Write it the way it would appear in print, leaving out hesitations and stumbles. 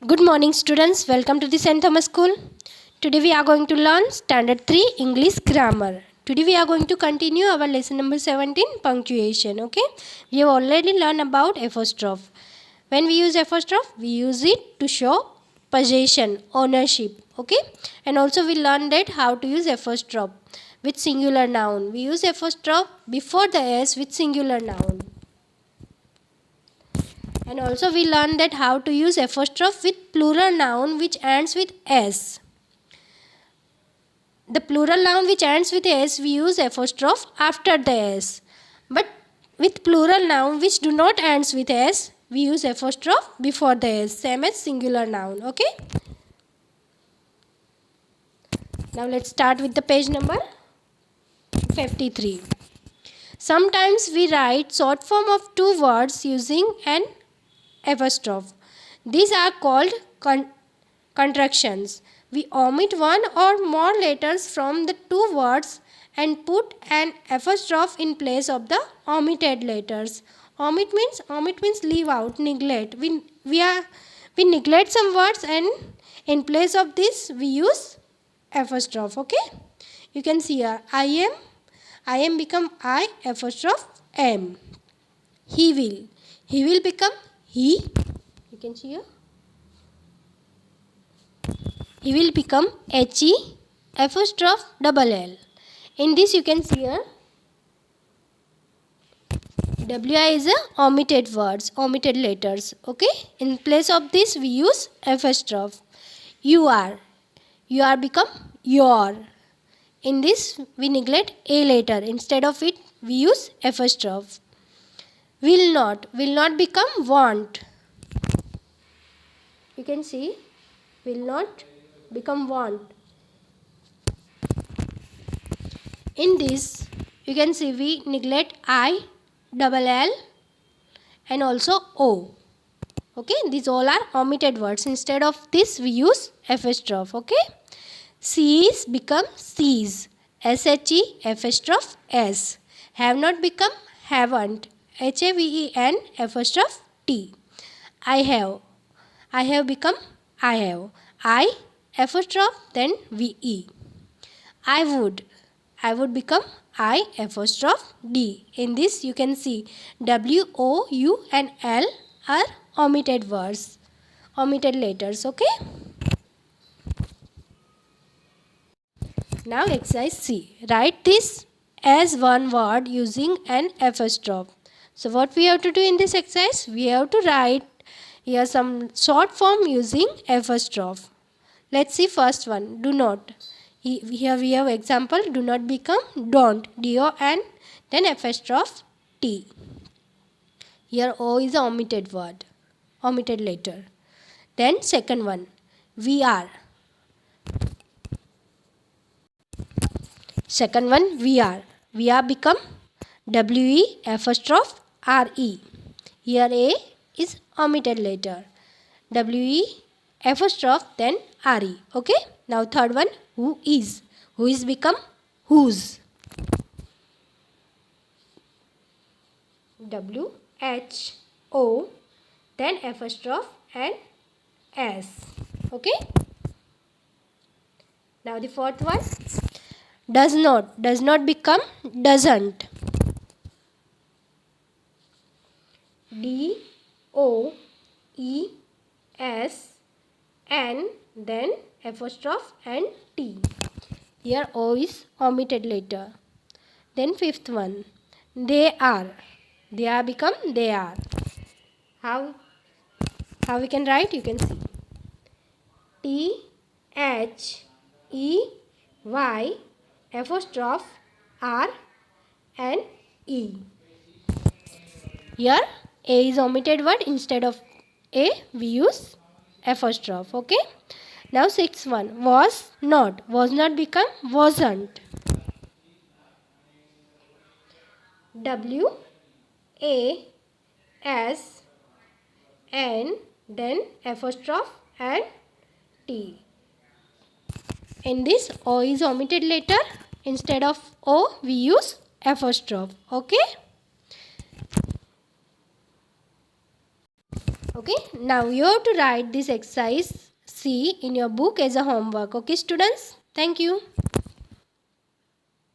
Good morning students, welcome to the St. Thomas School. Today we are going to learn Standard 3 English Grammar. Today we are going to continue our lesson number 17, punctuation. Okay, we have already learned about apostrophe. When we use apostrophe, we use it to show possession, ownership. Okay, and also we learned that how to use apostrophe with singular noun. We use apostrophe before the s with singular noun. And also we learned that how to use apostrophe with plural noun which ends with s. The plural noun which ends with s, we use apostrophe after the s. But with plural noun which do not ends with s, we use apostrophe before the s, same as singular noun. Okay. Now let's start with the page number 53. Sometimes we write short form of two words using an apostrophe. These are called contractions. We omit one or more letters from the two words and put an apostrophe in place of the omitted letters. Omit means leave out, neglect. We neglect some words and in place of this we use apostrophe. Okay. You can see here I am become I apostrophe am. He will become he. You can see here. He will become he apostrophe double L. In this you can see here wi is a omitted words, omitted letters. Okay. In place of this we use apostrophe. You are become your. In this we neglect a letter. Instead of it we use apostrophe. Will not become want. You can see will not become want. In this you can see we neglect I, double L and also O. Okay, these all are omitted words. Instead of this we use apostrophe. Okay, sees become sees, she apostrophe s. Have not become haven't, haven apostrophe t. I have become I have, I apostrophe then ve. I would become I apostrophe D. In this you can see W, O, U and L are omitted words, omitted letters. Okay. Now exercise C. Write this as one word using an apostrophe. So what we have to do in this exercise? We have to write here some short form using apostrophe. Let's see first one. Do not. Here we have example. Do not become don't. D-O-N. Then apostrophe T. Here O is a omitted word. Omitted letter. Then second one. We are. Second one. We are. We are become W-E apostrophe R-E. Here A is omitted letter. W-E apostrophe then R-E. Okay. Now third one. Who is. Who is become whose. W-H-O then apostrophe and S. Okay. Now the fourth one. Does not become doesn't. D-O-E-S-N then apostrophe and T. Here O is omitted letter. Then fifth one. They are become they are. How we can write? You can see T-H-E-Y apostrophe R and E. Here A is omitted word. Instead of A we use apostrophe. Okay. Now sixth one. Was not become wasn't. W-A-S-N then apostrophe and T. In this O is omitted letter. Instead of O we use apostrophe. Okay. Okay, now you have to write this exercise C in your book as a homework. Okay, students, thank you.